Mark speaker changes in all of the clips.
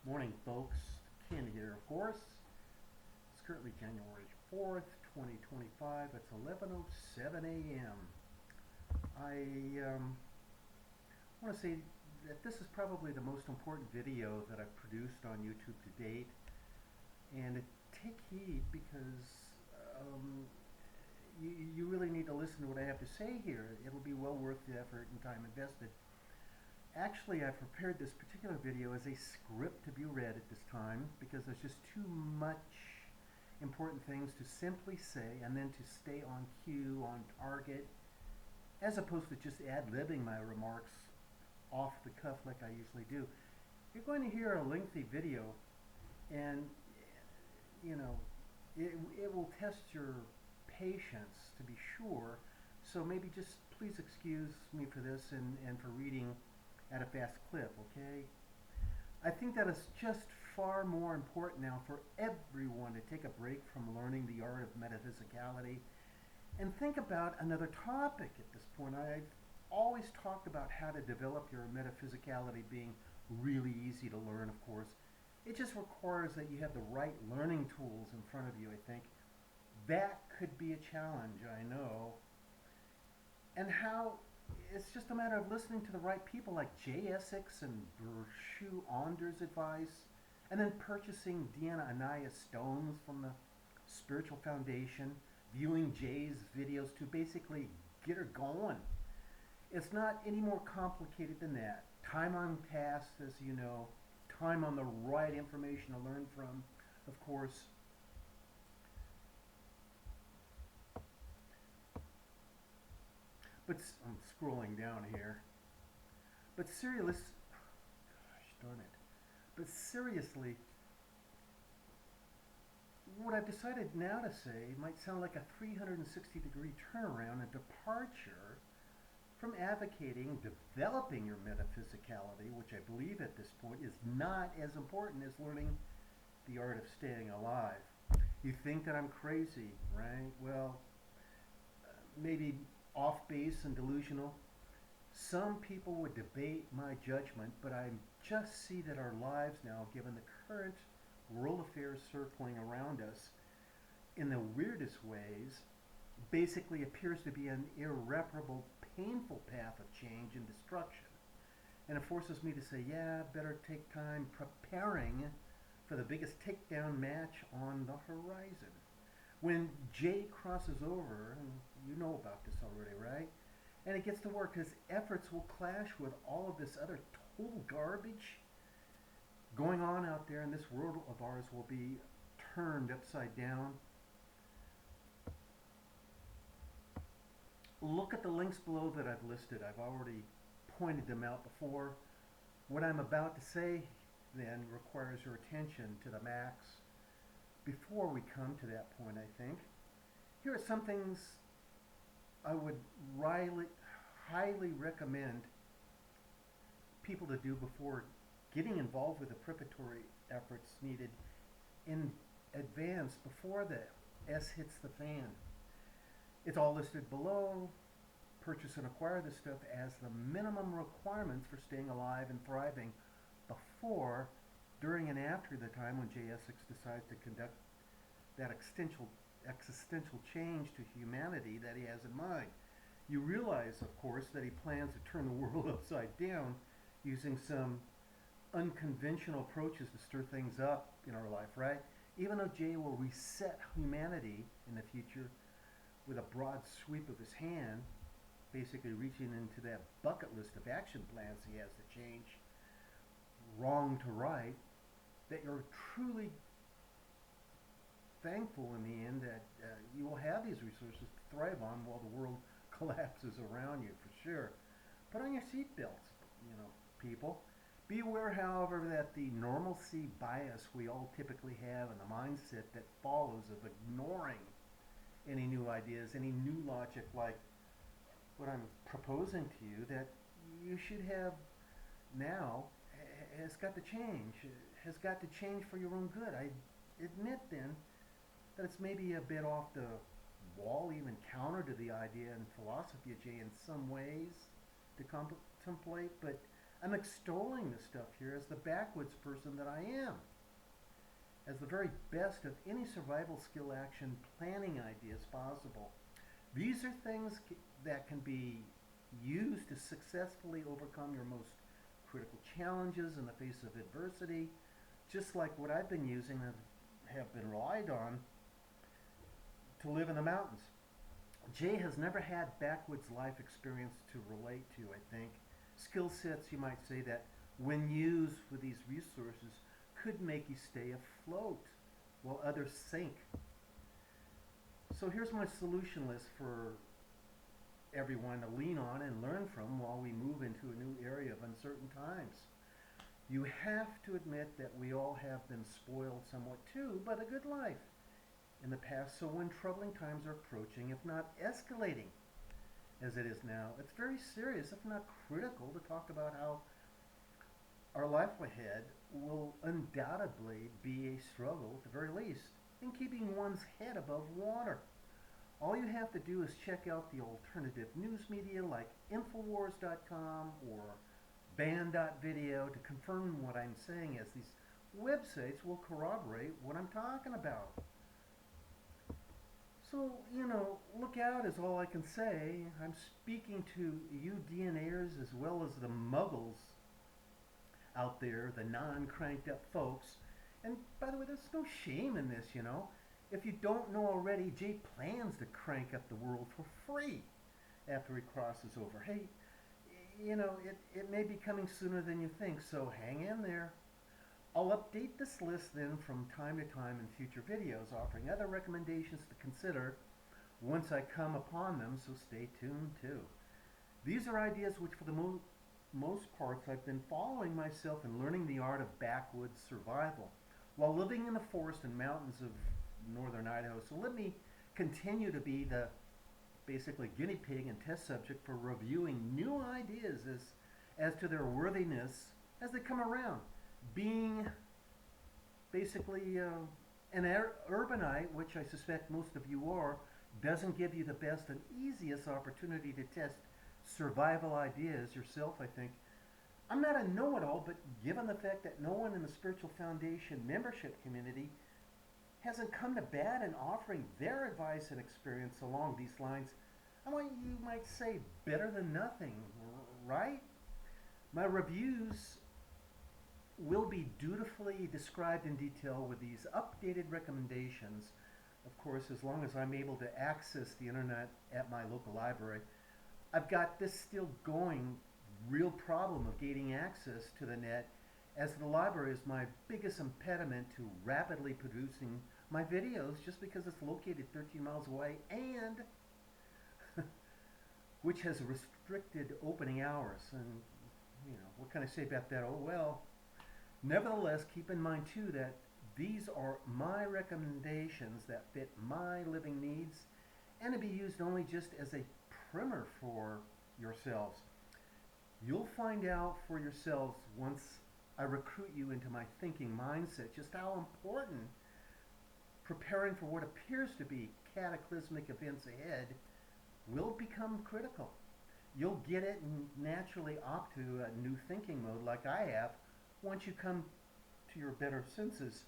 Speaker 1: Morning, folks. Ken here, of course. It's currently January 4th, 2025. It's 11:07 a.m. I want to say that this is probably the most important video that I've produced on YouTube to date. And take heed because you really need to listen to what I have to say here. It'll be well worth the effort and time invested. Actually, I prepared this particular video as a script to be read at this time because there's just too much important things to simply say and then to stay on cue, on target, as opposed to just ad-libbing my remarks off the cuff like I usually do. You're going to hear a lengthy video, and you know, it will test your patience to be sure. So maybe just please excuse me for this and for reading at a fast clip, okay? I think that it's just far more important now for everyone to take a break from learning the art of metaphysicality and think about another topic at this point. I've always talked about how to develop your metaphysicality being really easy to learn, of course. It just requires that you have the right learning tools in front of you, I think. That could be a challenge, I know. And how it's just a matter of listening to the right people like Jay Essex and Bershu Onder's advice, and then purchasing Deanna Anaya Stone's from the Spiritual Foundation, viewing Jay's videos to basically get her going. It's not any more complicated than that. Time on task, as you know, time on the right information to learn from, of course. But I'm scrolling down here. But seriously, gosh darn it. But seriously, what I've decided now to say might sound like a 360-degree turnaround and departure from advocating developing your metaphysicality, which I believe at this point is not as important as learning the art of staying alive. You think that I'm crazy, right? Well, maybe off base and delusional. Some people would debate my judgment, but I just see that our lives now, given the current world affairs circling around us in the weirdest ways, basically appears to be an irreparable, painful path of change and destruction. And it forces me to say, yeah, better take time preparing for the biggest takedown match on the horizon. When Jay crosses over, and you know about this already, right? And it gets to work, his efforts will clash with all of this other total garbage going on out there, and this world of ours will be turned upside down. Look at the links below that I've listed. I've already pointed them out before. What I'm about to say then requires your attention to the max. Before we come to that point, I think, here are some things I would highly recommend people to do before getting involved with the preparatory efforts needed in advance before the S hits the fan. It's all listed below. Purchase and acquire this stuff as the minimum requirements for staying alive and thriving before, during, and after the time when Jay Essex decides to conduct that existential change to humanity that he has in mind. You realize, of course, that he plans to turn the world upside down using some unconventional approaches to stir things up in our life, right? Even though Jay will reset humanity in the future with a broad sweep of his hand, basically reaching into that bucket list of action plans he has to change wrong to right, that you're truly thankful in the end that you will have these resources to thrive on while the world collapses around you, for sure. Put on your seatbelts, people. Be aware, however, that the normalcy bias we all typically have and the mindset that follows of ignoring any new ideas, any new logic like what I'm proposing to you, that you should have now has got to change. Has got to change for your own good. I admit then that it's maybe a bit off the wall, even counter to the idea and philosophy of Jay in some ways to contemplate, but I'm extolling this stuff here as the backwoods person that I am, as the very best of any survival skill action planning ideas possible. These are things that can be used to successfully overcome your most critical challenges in the face of adversity, just like what I've been using and have been relied on to live in the mountains. Jay has never had backwoods life experience to relate to, I think. Skill sets, you might say, that when used with these resources could make you stay afloat while others sink. So here's my solution list for everyone to lean on and learn from while we move into a new area of uncertain times. You have to admit that we all have been spoiled somewhat too by the good life in the past, so when troubling times are approaching, if not escalating as it is now, it's very serious, if not critical, to talk about how our life ahead will undoubtedly be a struggle, at the very least, in keeping one's head above water. All you have to do is check out the alternative news media like Infowars.com or Band.video to confirm what I'm saying, as these websites will corroborate what I'm talking about. So, look out is all I can say. I'm speaking to you DNAers as well as the muggles out there, the non-cranked up folks. And by the way, there's no shame in this, If you don't know already, Jay plans to crank up the world for free after he crosses over. Hey, it may be coming sooner than you think, so hang in there. I'll update this list then from time to time in future videos, offering other recommendations to consider once I come upon them, so stay tuned too. These are ideas which for the most parts I've been following myself and learning the art of backwoods survival while living in the forest and mountains of northern Idaho. So let me continue to be the basically guinea pig and test subject for reviewing new ideas as to their worthiness as they come around. Being basically an urbanite, which I suspect most of you are, doesn't give you the best and easiest opportunity to test survival ideas yourself, I think. I'm not a know-it-all, but given the fact that no one in the Spiritual Foundation membership community hasn't come to bat in offering their advice and experience along these lines, you might say better than nothing, right? My reviews will be dutifully described in detail with these updated recommendations, of course, as long as I'm able to access the internet at my local library. I've got this still going real problem of gaining access to the net, as the library is my biggest impediment to rapidly producing my videos, just because it's located 13 miles away and which has restricted opening hours. And what can I say about that? Oh well. Nevertheless, keep in mind too that these are my recommendations that fit my living needs and to be used only just as a primer for yourselves. You'll find out for yourselves once I recruit you into my thinking mindset just how important preparing for what appears to be cataclysmic events ahead will become critical. You'll get it and naturally opt to a new thinking mode like I have once you come to your better senses.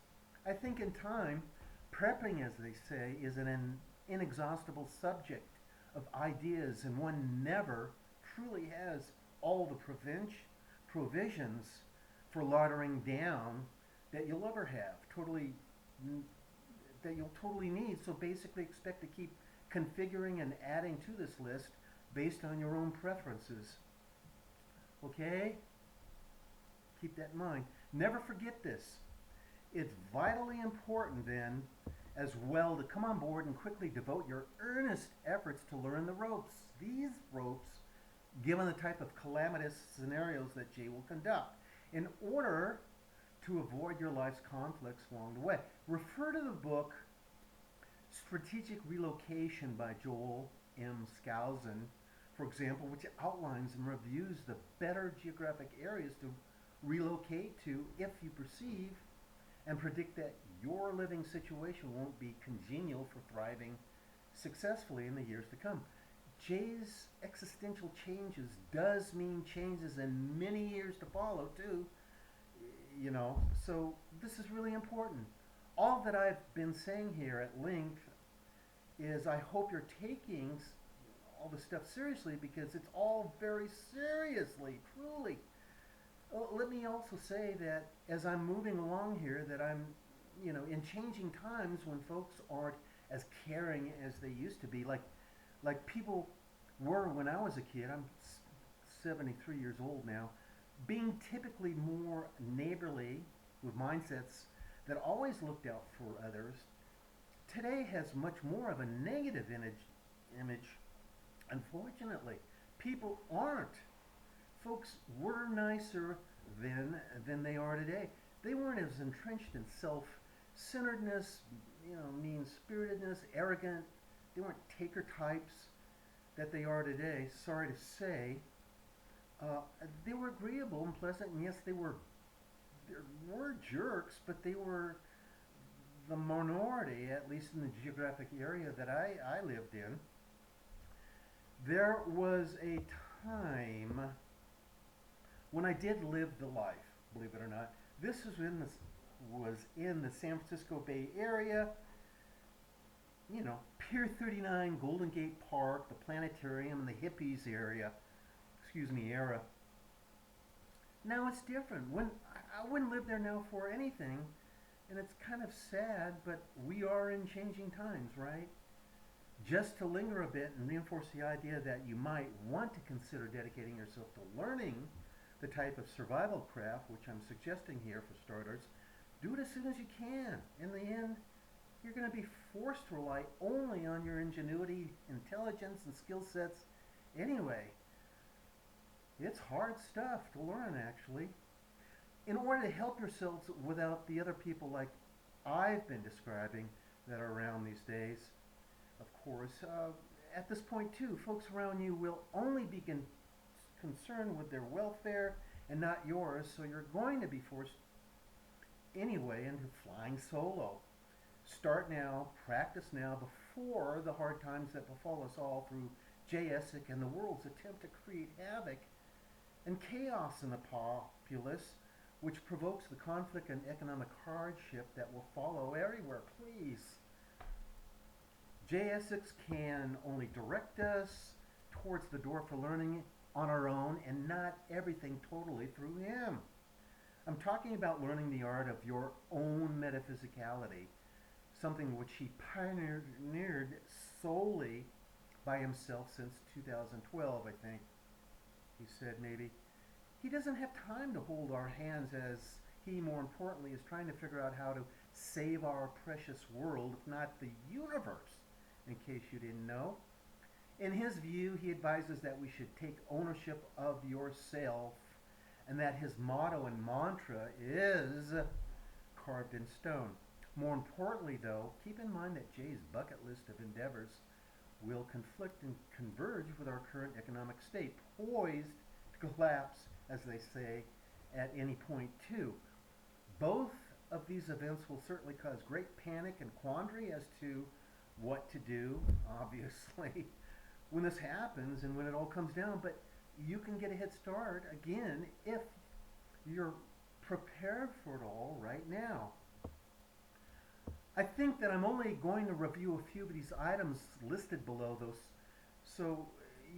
Speaker 1: I think in time, prepping, as they say, is an inexhaustible subject of ideas, and one never truly has all the provisions for laundering down that you'll ever have, that you'll totally need. So basically expect to keep configuring and adding to this list based on your own preferences. Okay? Keep that in mind. Never forget this. It's vitally important then as well to come on board and quickly devote your earnest efforts to learn the ropes. These ropes, given the type of calamitous scenarios that Jay will conduct, in order to avoid your life's conflicts along the way. Refer to the book Strategic Relocation by Joel M. Skousen, for example, which outlines and reviews the better geographic areas to relocate to if you perceive and predict that your living situation won't be congenial for thriving successfully in the years to come. Jay's existential changes does mean changes in many years to follow too, so this is really important. All that I've been saying here at length is I hope you're taking all this stuff seriously, because it's all very seriously, truly. Let me also say that as I'm moving along here, that I'm, in changing times when folks aren't as caring as they used to be, like people were when I was a kid. I'm 73 years old now, being typically more neighborly with mindsets that always looked out for others, today has much more of a negative image. Unfortunately, people aren't. Folks were nicer then than they are today. They weren't as entrenched in self-centeredness, mean-spiritedness, arrogant. They weren't taker types that they are today. Sorry to say, they were agreeable and pleasant, and yes, there were jerks, but they were the minority, at least in the geographic area that I lived in. There was a time when I did live the life, believe it or not. This was in the San Francisco Bay Area, Pier 39, Golden Gate Park, the planetarium, and the hippies era. Now it's different. I wouldn't live there now for anything, and it's kind of sad, but we are in changing times, right? Just to linger a bit and reinforce the idea that you might want to consider dedicating yourself to learning the type of survival craft, which I'm suggesting here for starters, do it as soon as you can. In the end, you're going to be forced to rely only on your ingenuity, intelligence, and skill sets anyway. It's hard stuff to learn, actually. In order to help yourselves without the other people like I've been describing that are around these days, of course, at this point too, folks around you will only be concerned with their welfare and not yours, so you're going to be forced anyway into flying solo. Start now, practice now, before the hard times that befall us all through Icuc and the world's attempt to create havoc and chaos in the populace, which provokes the conflict and economic hardship that will follow everywhere. Please. Icuc can only direct us towards the door for learning on our own, and not everything totally through him. I'm talking about learning the art of your own metaphysicality, something which he pioneered solely by himself since 2012, I think. He said maybe. He doesn't have time to hold our hands as he, more importantly, is trying to figure out how to save our precious world, if not the universe, in case you didn't know. In his view, he advises that we should take ownership of yourself, and that his motto and mantra is carved in stone. More importantly, though, keep in mind that Jay's bucket list of endeavors will conflict and converge with our current economic state, poised to collapse, as they say, at any point too. Both of these events will certainly cause great panic and quandary as to what to do, obviously, when this happens and when it all comes down, but you can get a head start, again, if you're prepared for it all right now. I think that I'm only going to review a few of these items listed below those, so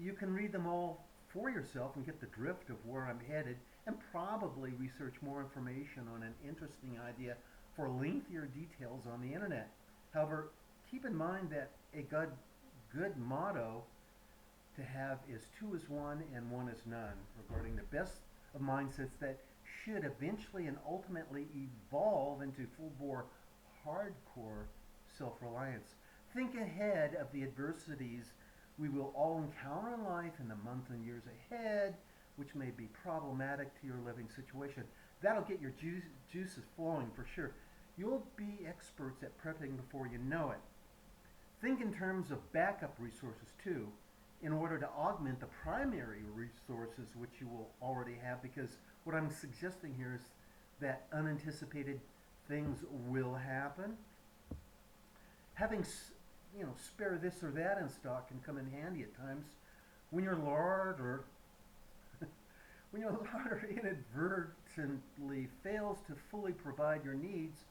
Speaker 1: you can read them all for yourself and get the drift of where I'm headed, and probably research more information on an interesting idea for lengthier details on the internet. However, keep in mind that a good motto to have is 2 is 1 and 1 is none, regarding the best of mindsets that should eventually and ultimately evolve into full-bore hardcore self-reliance. Think ahead of the adversities we will all encounter in life in the months and years ahead, which may be problematic to your living situation. That'll get your juices flowing for sure. You'll be experts at prepping before you know it. Think in terms of backup resources too, in order to augment the primary resources which you will already have, because what I'm suggesting here is that unanticipated things will happen. Having spare this or that in stock can come in handy at times when your lard or when your larder inadvertently fails to fully provide your needs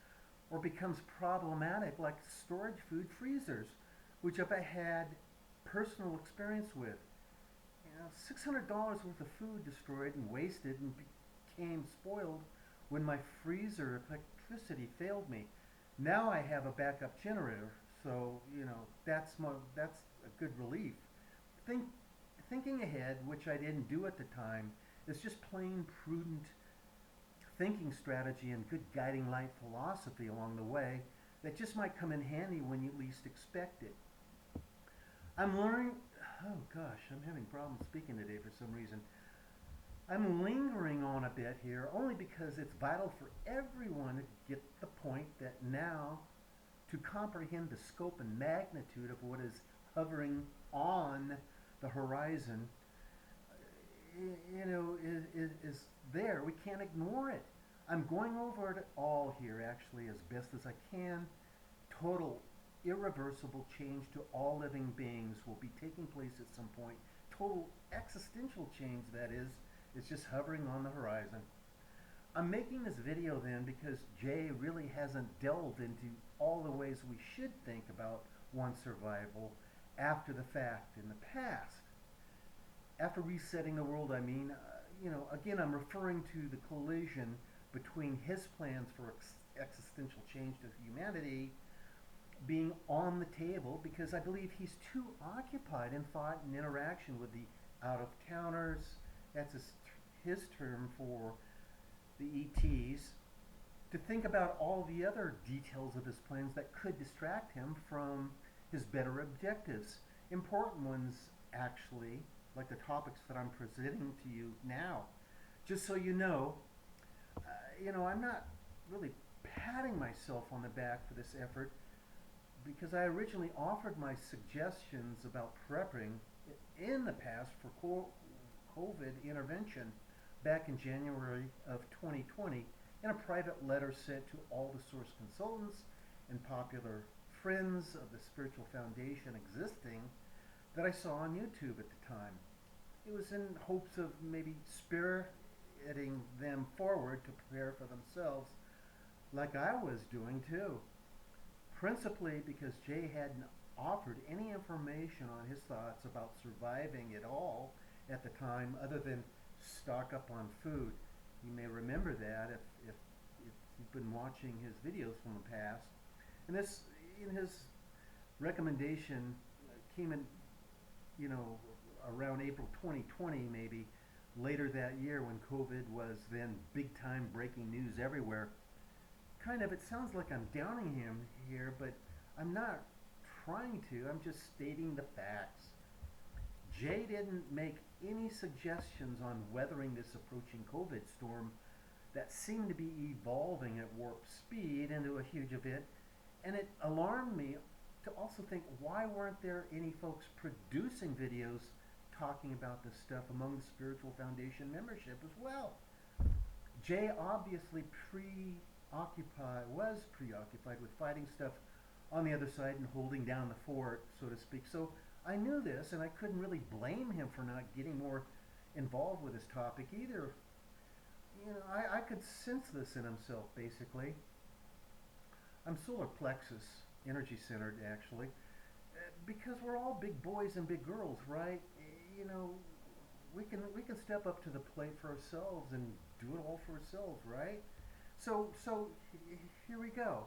Speaker 1: or becomes problematic, like storage food freezers, which I've had personal experience with. $600 worth of food destroyed and wasted and became spoiled when my freezer electricity failed me. Now I have a backup generator, so that's a good relief. Think, Thinking ahead, which I didn't do at the time, is just plain prudent thinking strategy and good guiding light philosophy along the way that just might come in handy when you least expect it. I'm learning. Oh gosh, I'm having problems speaking today for some reason. I'm lingering on a bit here only because it's vital for everyone to get the point that now, to comprehend the scope and magnitude of what is hovering on the horizon, is there. We can't ignore it. I'm going over it all here actually as best as I can. Total irreversible change to all living beings will be taking place at some point. Total existential change, that is just hovering on the horizon. I'm making this video then because Jay really hasn't delved into all the ways we should think about one's survival after the fact in the past. After resetting the world, again, I'm referring to the collision between his plans for existential change to humanity being on the table because I believe he's too occupied in thought and interaction with the out-of-towners. That's his term for the ETs, to think about all the other details of his plans that could distract him from his better objectives. Important ones, actually, like the topics that I'm presenting to you now. Just so you know, I'm not really patting myself on the back for this effort because I originally offered my suggestions about prepping in the past for COVID intervention back in January of 2020 in a private letter sent to all the source consultants and popular friends of the spiritual foundation existing that I saw on YouTube at the time. It was in hopes of maybe spearheading them forward to prepare for themselves like I was doing too. Principally because Jay hadn't offered any information on his thoughts about surviving at all at the time other than stock up on food. You may remember that if you've been watching his videos from the past. And this, in his recommendation, came in, around April 2020 maybe, later that year when COVID was then big time breaking news everywhere. It sounds like I'm downing him here, but I'm not trying to. I'm just stating the facts. Jay didn't make any suggestions on weathering this approaching COVID storm that seemed to be evolving at warp speed into a huge event, and it alarmed me to also think, why weren't there any folks producing videos talking about this stuff among the Spiritual Foundation membership as well? Jay obviously was preoccupied with fighting stuff on the other side and holding down the fort, so to speak. So I knew this, and I couldn't really blame him for not getting more involved with this topic either. I could sense this in himself, basically. I'm solar plexus, energy centered, actually, because we're all big boys and big girls, right? We can step up to the plate for ourselves and do it all for ourselves, right? So here we go.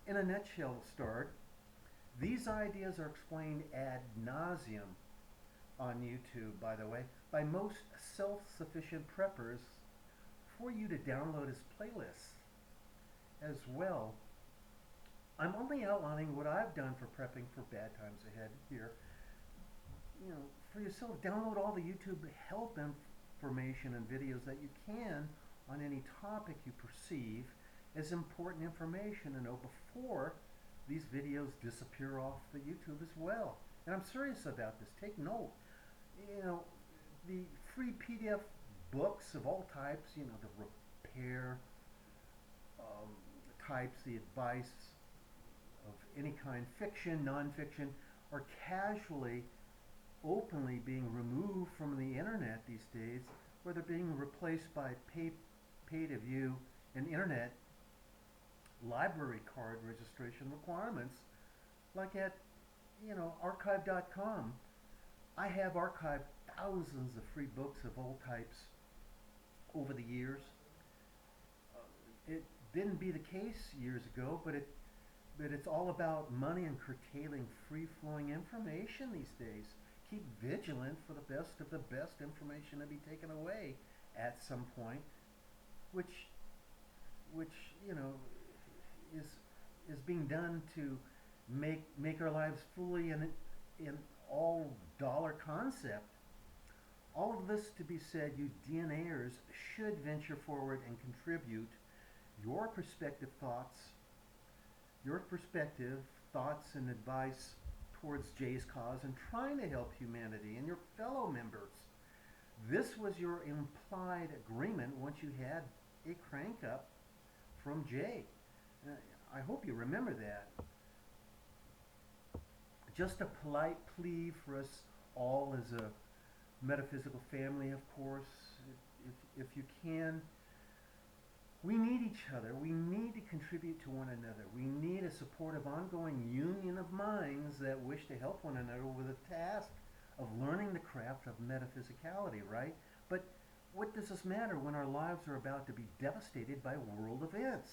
Speaker 1: In a nutshell to start, these ideas are explained ad nauseum on YouTube, by the way, by most self-sufficient preppers for you to download as playlists as well. I'm only outlining what I've done for prepping for bad times ahead here. For yourself, download all the YouTube help information and videos that you can on any topic you perceive as important information to know before these videos disappear off the YouTube as well. And I'm serious about this. Take note. The free PDF books of all types, the repair types, the advice of any kind, fiction, nonfiction, are casually, openly being removed from the internet these days, where they're being replaced by pay-to-view and internet library card registration requirements, like at, archive.com. I have archived thousands of free books of all types over the years. It didn't be the case years ago, but it's all about money and curtailing free-flowing information these days. Keep vigilant for the best of the best information to be taken away at some point, which is being done to make our lives fully in all dollar concept. All of this to be said, you DNAers should venture forward and contribute your perspective thoughts and advice towards Jay's cause and trying to help humanity and your fellow members. This was your implied agreement once you had a crank up from Jay. I hope you remember that. Just a polite plea for us all as a metaphysical family, of course, if you can. We need each other. We need to contribute to one another. We need a supportive, ongoing union of minds that wish to help one another with the task of learning the craft of metaphysicality, right? But what does this matter when our lives are about to be devastated by world events,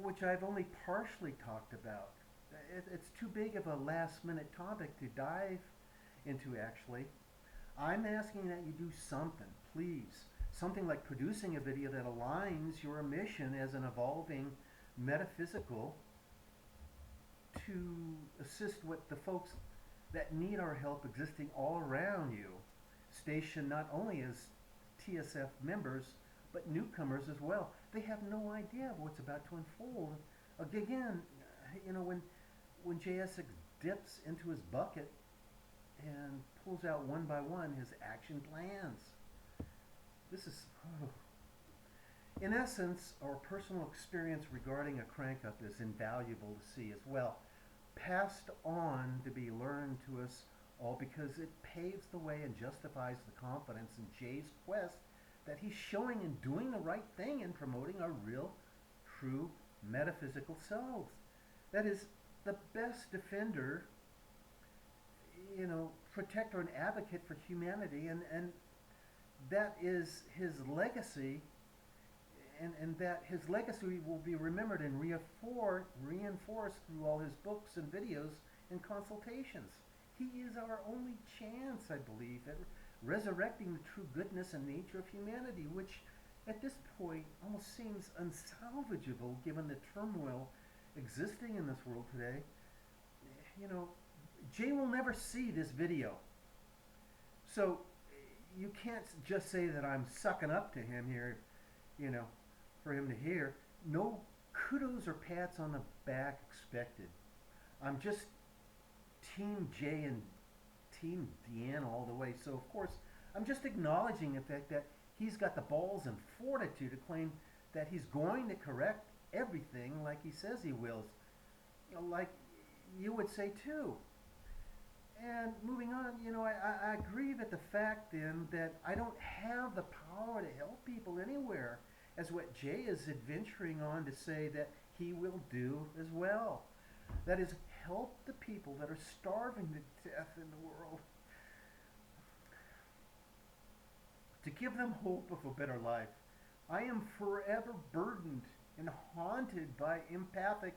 Speaker 1: which I've only partially talked about? It's too big of a last-minute topic to dive into, actually. I'm asking that you do something, please. Something like producing a video that aligns your mission as an evolving metaphysical to assist with the folks that need our help existing all around you, stationed not only as TSF members, but newcomers as well. They have no idea of what's about to unfold. Again, when JSX dips into his bucket and pulls out one by one his action plans. This is, in essence, our personal experience regarding a crank-up is invaluable to see as well, passed on to be learned to us all because it paves the way and justifies the confidence in Jay's quest that he's showing and doing the right thing in promoting our real, true metaphysical selves. That is the best defender, protector and advocate for humanity, and that is his legacy, and that his legacy will be remembered and reinforced through all his books and videos and consultations. He is our only chance, I believe, at resurrecting the true goodness and nature of humanity, which at this point almost seems unsalvageable given the turmoil existing in this world today. Jay will never see this video, so you can't just say that I'm sucking up to him here, for him to hear. No kudos or pats on the back expected. I'm just Team Jay and Team Deanna all the way. So, of course, I'm just acknowledging the fact that he's got the balls and fortitude to claim that he's going to correct everything like he says he will. Like you would say too. And moving on, I agree with the fact then that I don't have the power to help people anywhere, as what Jay is adventuring on to say that he will do as well. That is, help the people that are starving to death in the world, to give them hope of a better life. I am forever burdened and haunted by empathic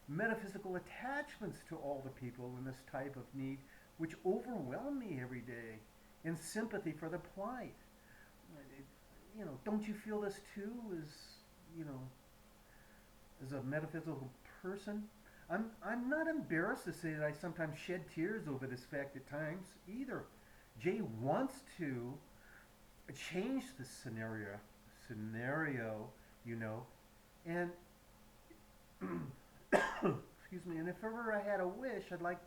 Speaker 1: metaphysical attachments to all the people in this type of need, which overwhelm me every day in sympathy for the plight. Don't you feel this too as a metaphysical person? I'm not embarrassed to say that I sometimes shed tears over this fact at times either. Jay wants to change the scenario, and excuse me, and if ever I had a wish, I'd like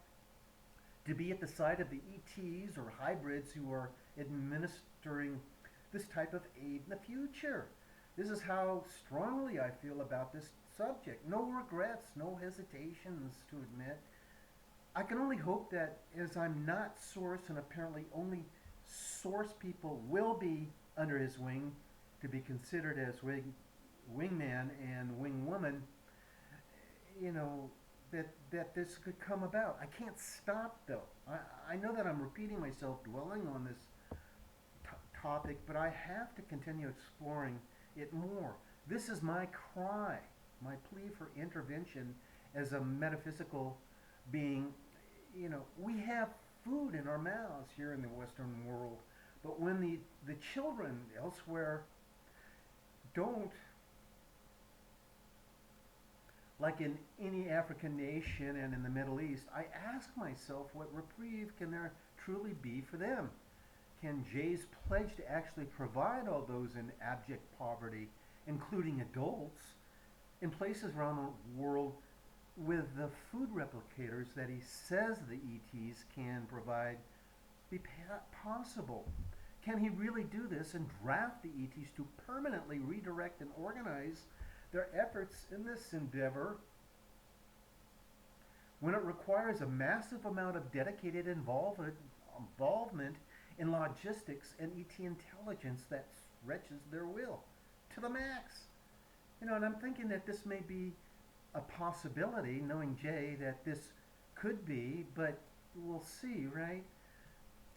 Speaker 1: to be at the side of the ETs or hybrids who are administering this type of aid in the future. This is how strongly I feel about this subject. No regrets, no hesitations to admit. I can only hope that as I'm not source and apparently only source people will be under his wing to be considered as wingman and wingwoman, you know, that this could come about. I can't stop though. I know that I'm repeating myself dwelling on this topic, but I have to continue exploring it more. This is my cry, my plea for intervention as a metaphysical being. You know, we have food in our mouths here in the Western world, but when the children elsewhere don't, like in any African nation and in the Middle East, I ask myself what reprieve can there truly be for them? Can Jay's pledge to actually provide all those in abject poverty, including adults, in places around the world with the food replicators that he says the ETs can provide, be possible? Can he really do this and draft the ETs to permanently redirect and organize their efforts in this endeavor when it requires a massive amount of dedicated involvement in logistics and ET intelligence that stretches their will to the max? You know, and I'm thinking that this may be a possibility, knowing Jay, that this could be, but we'll see, right?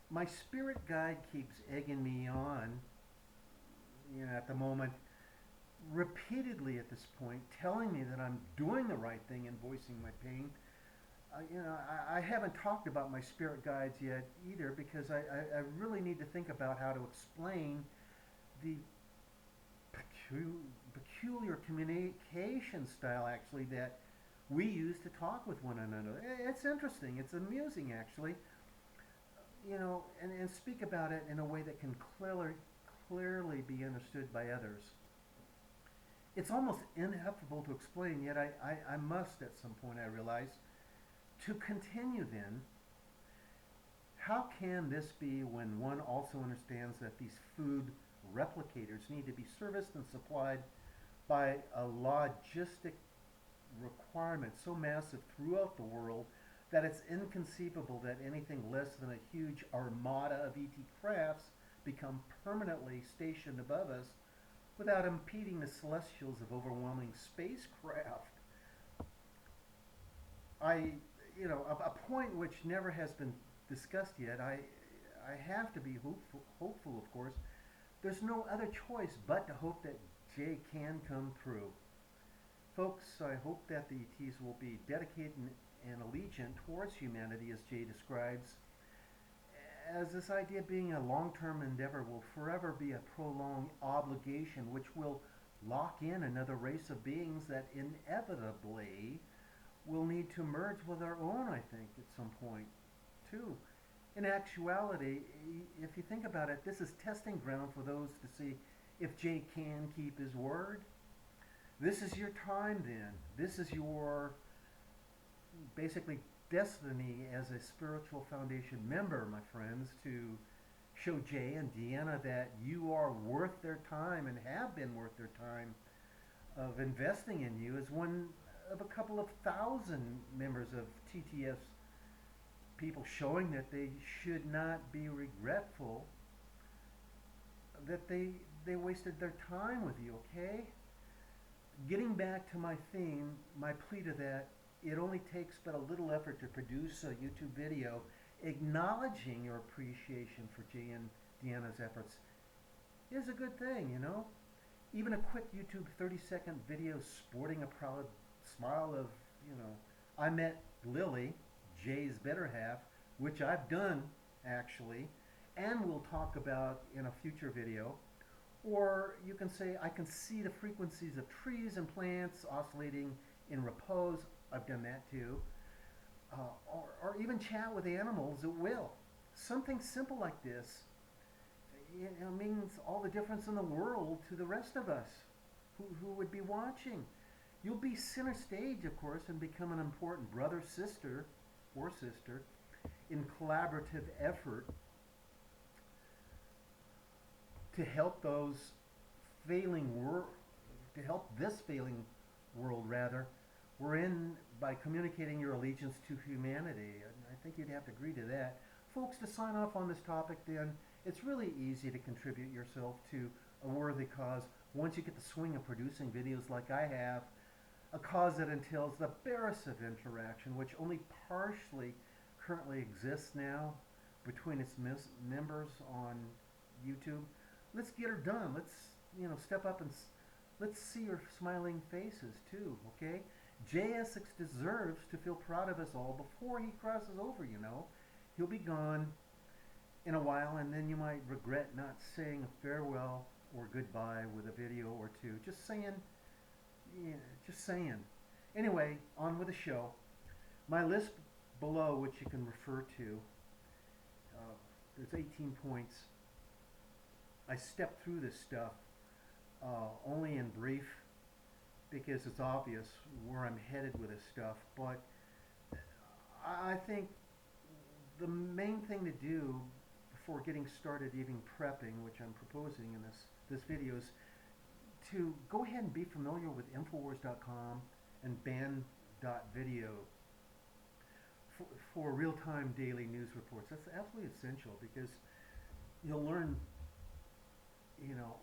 Speaker 1: My spirit guide keeps egging me on, you know, at the moment, repeatedly at this point, telling me that I'm doing the right thing in voicing my pain. You know, I haven't talked about my spirit guides yet either, because I really need to think about how to explain the peculiar communication style actually that we use to talk with one another. It's interesting, it's amusing actually, you know, and speak about it in a way that can clearly be understood by others. It's almost ineffable to explain, yet I must at some point, I realize. To continue then, how can this be when one also understands that these food replicators need to be serviced and supplied by a logistic requirement so massive throughout the world that it's inconceivable that anything less than a huge armada of ET crafts become permanently stationed above us without impeding the celestials of overwhelming spacecraft? You know, a point which never has been discussed yet. I have to be hopeful, of course. There's no other choice but to hope that Jay can come through. Folks, I hope that the ETs will be dedicated and allegiant towards humanity, as Jay describes, as this idea being a long-term endeavor will forever be a prolonged obligation which will lock in another race of beings that inevitably will need to merge with our own, I think, at some point, too. In actuality, if you think about it, this is testing ground for those to see if Jay can keep his word. This is your time then. This is your, basically, destiny as a spiritual foundation member, my friends, to show Jay and Deanna that you are worth their time and have been worth their time of investing in you as one of a couple of thousand members of TTF's people, showing that they should not be regretful that they wasted their time with you, okay? Getting back to my theme, my plea to that, it only takes but a little effort to produce a YouTube video acknowledging your appreciation for Jay and Deanna's efforts is a good thing, you know? Even a quick YouTube 30-second video sporting a proud smile of, you know, I met Lily, Jay's better half, which I've done actually, and we'll talk about in a future video. Or you can say, I can see the frequencies of trees and plants oscillating in repose. I've done that too. Or even chat with animals at will. Something simple like this, you know, means all the difference in the world to the rest of us who would be watching. You'll be center stage, of course, and become an important brother, sister, or sister in collaborative effort to help those failing world, to help this failing world rather, we're in by communicating your allegiance to humanity. And I think you'd have to agree to that. Folks, to sign off on this topic then, it's really easy to contribute yourself to a worthy cause once you get the swing of producing videos like I have, a cause that entails the barest of interaction, which only partially currently exists now between its members on YouTube. Let's get her done. Let's, step up and let's see your smiling faces too, okay? Jay Essex deserves to feel proud of us all before he crosses over, He'll be gone in a while, and then you might regret not saying a farewell or goodbye with a video or two. Just saying, just saying. Anyway, on with the show. My list below, which you can refer to, there's 18 points. I stepped through this stuff only in brief because it's obvious where I'm headed with this stuff, but I think the main thing to do before getting started even prepping, which I'm proposing in this video, is to go ahead and be familiar with Infowars.com and ban.video for real-time daily news reports. That's absolutely essential because you'll learn,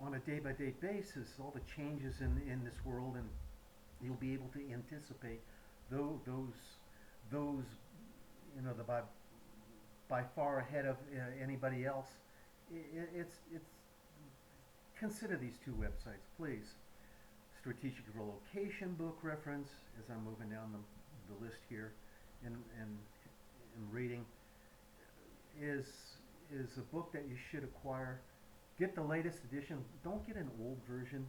Speaker 1: on a day-by-day basis all the changes in this world, and you'll be able to anticipate those the by far ahead of anybody else. It's consider these two websites, please. Strategic Relocation book reference, as I'm moving down the list here and reading, is a book that you should acquire. Get the latest edition. Don't get an old version.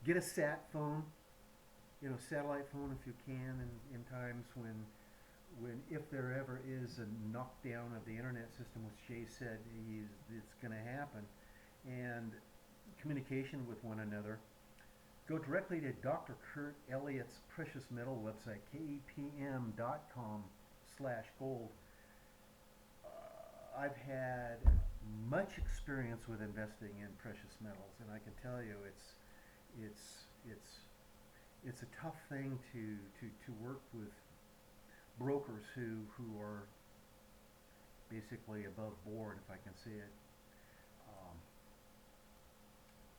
Speaker 1: Get a sat phone, satellite phone if you can, in times when if there ever is a knockdown of the internet system, which Jay said it's going to happen, and communication with one another. Go directly to Dr. Kirk Elliot's Precious Metal website, kepm.com/gold. I've had much experience with investing in precious metals, and I can tell you it's a tough thing to work with brokers who are basically above board, if I can say it.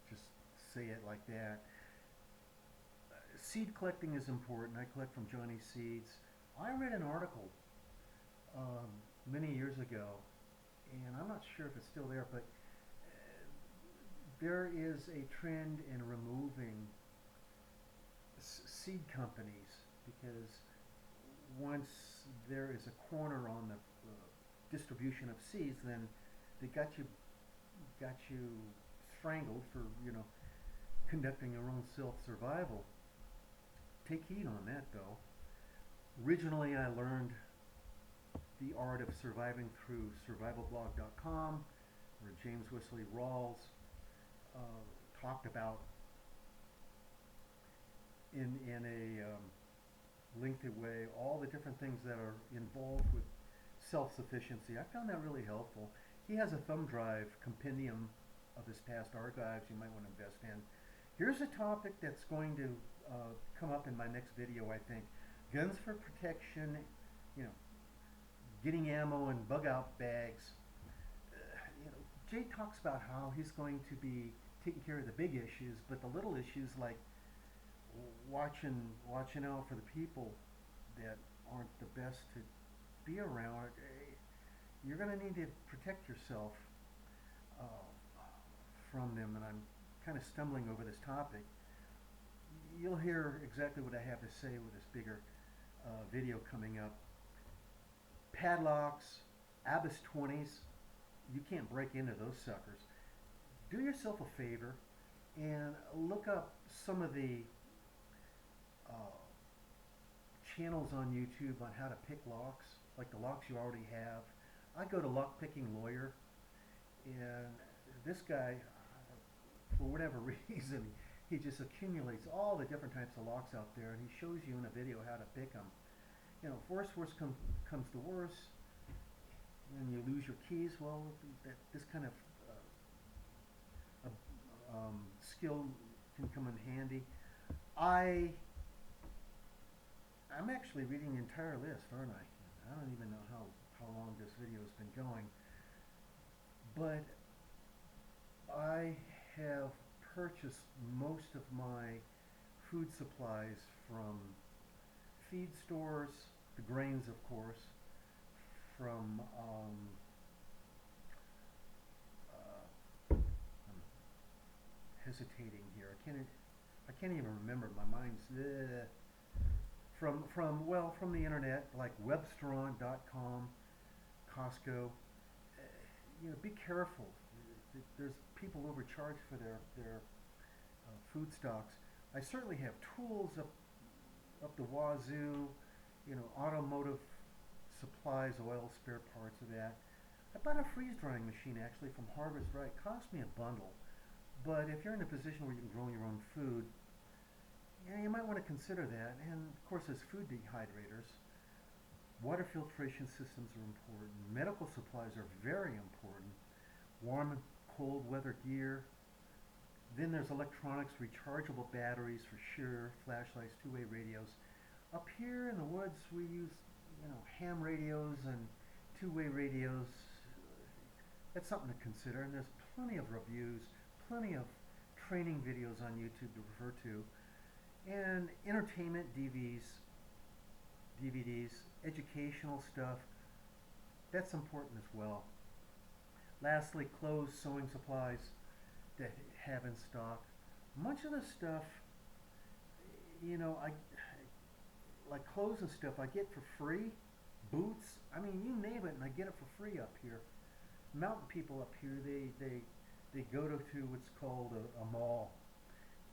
Speaker 1: Just say it like that. Seed collecting is important. I collect from Johnny Seeds. I read an article many years ago, and I'm not sure if it's still there, but there is a trend in removing seed companies because once there is a corner on the distribution of seeds, then they got you strangled for conducting your own self-survival. Take heed on that, though. Originally, I learned the art of surviving through survivalblog.com, where James Wesley Rawles talked about in a lengthy way all the different things that are involved with self-sufficiency. I found that really helpful. He has a Thumbdrive compendium of his past archives you might want to invest in. Here's a topic that's going to come up in my next video, I think. Guns for protection, getting ammo in bug-out bags. Jay talks about how he's going to be taking care of the big issues, but the little issues like watching out for the people that aren't the best to be around, you're going to need to protect yourself from them, and I'm kind of stumbling over this topic. You'll hear exactly what I have to say with this bigger video coming up. Padlocks, Abyss 20s, you can't break into those suckers. Do yourself a favor and look up some of the channels on YouTube on how to pick locks, like the locks you already have. I go to Lockpicking Lawyer, and this guy, for whatever reason, he just accumulates all the different types of locks out there, and he shows you in a video how to pick them. If worst comes to worst, and you lose your keys, well, this kind of skill can come in handy. I'm actually reading the entire list, aren't I? I don't even know how long this video has been going, but I have purchased most of my food supplies from feed stores, the grains of course, from I'm hesitating here. I can't even remember. My mind's from the internet, like webstaurant.com, Costco. Be careful. There's people overcharged for their food stocks. I certainly have tools up the wazoo, automotive supplies, oil, spare parts of that. I bought a freeze drying machine actually from Harvest Right. Cost me a bundle. But if you're in a position where you can grow your own food, you might want to consider that. And of course, there's food dehydrators. Water filtration systems are important. Medical supplies are very important. Warm and cold weather gear. Then there's electronics, rechargeable batteries for sure, flashlights, two-way radios. Up here in the woods, we use, ham radios and two-way radios. That's something to consider. And there's plenty of reviews, plenty of training videos on YouTube to refer to. And entertainment DVDs, educational stuff. That's important as well. Lastly, clothes, sewing supplies to have in stock. Much of the stuff, I like clothes and stuff I get for free. Boots, you name it, and I get it for free up here. Mountain people up here, they go to what's called a mall,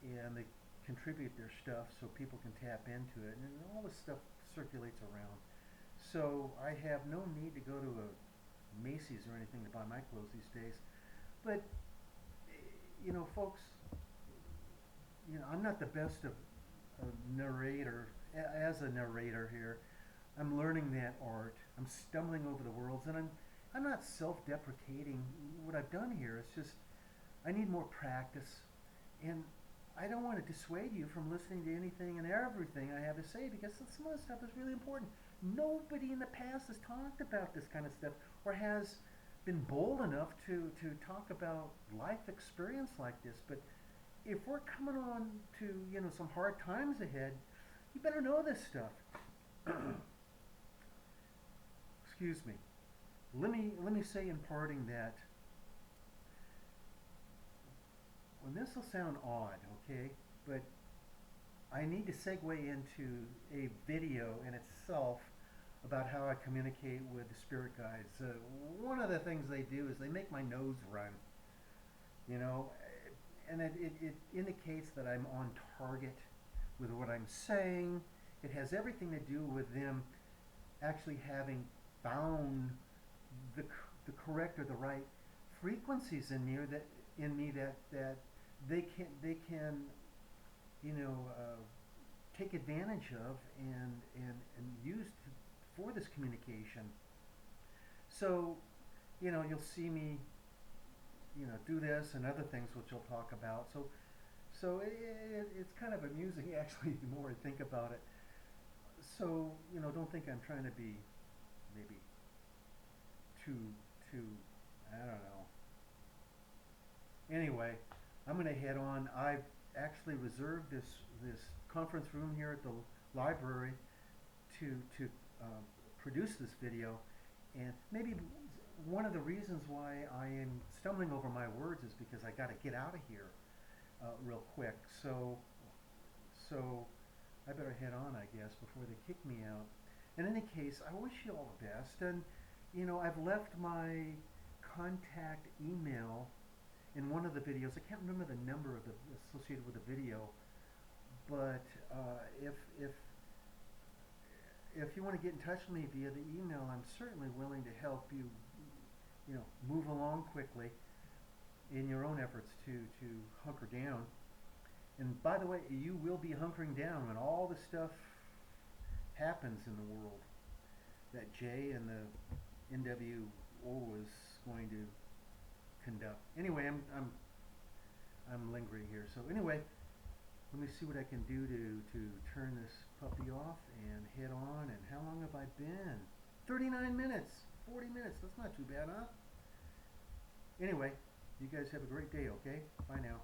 Speaker 1: and they contribute their stuff so people can tap into it, and all this stuff circulates around. So I have no need to go to a Macy's or anything to buy my clothes these days. But folks, I'm not the best of a narrator. As a narrator here, I'm learning that art. I'm stumbling over the words, and I'm not self-deprecating. What I've done here is just I need more practice, and I don't want to dissuade you from listening to anything and everything I have to say, because some of the stuff is really important. Nobody in the past has talked about this kind of stuff or has been bold enough to talk about life experience like this. But if we're coming on to some hard times ahead, you better know this stuff. Excuse me. Let me say in parting that, and this will sound odd, okay, but I need to segue into a video in itself about how I communicate with the spirit guides. One of the things they do is they make my nose run, and it indicates that I'm on target with what I'm saying. It has everything to do with them actually having found the correct or the right frequencies in me that they can take advantage of and use for this communication. So you'll see me do this and other things which I'll talk about. So it's kind of amusing actually the more I think about it. So don't think I'm trying to be maybe too I don't know. Anyway, I'm going to head on. I've actually reserved this conference room here at the library to produce this video, and maybe one of the reasons why I am stumbling over my words is because I got to get out of here real quick. So I better head on, I guess, before they kick me out. In any case, I wish you all the best, and I've left my contact email in one of the videos. I can't remember the number associated with the video, but if you want to get in touch with me via the email, I'm certainly willing to help you, move along quickly in your own efforts to hunker down. And by the way, you will be hunkering down when all this stuff happens in the world that Jay and the NWO is going to conduct. Anyway, I'm lingering here. So anyway, let me see what I can do to turn this puppy off and head on. And how long have I been? 39 minutes, 40 minutes. That's not too bad, huh? Anyway, you guys have a great day, okay? Bye now.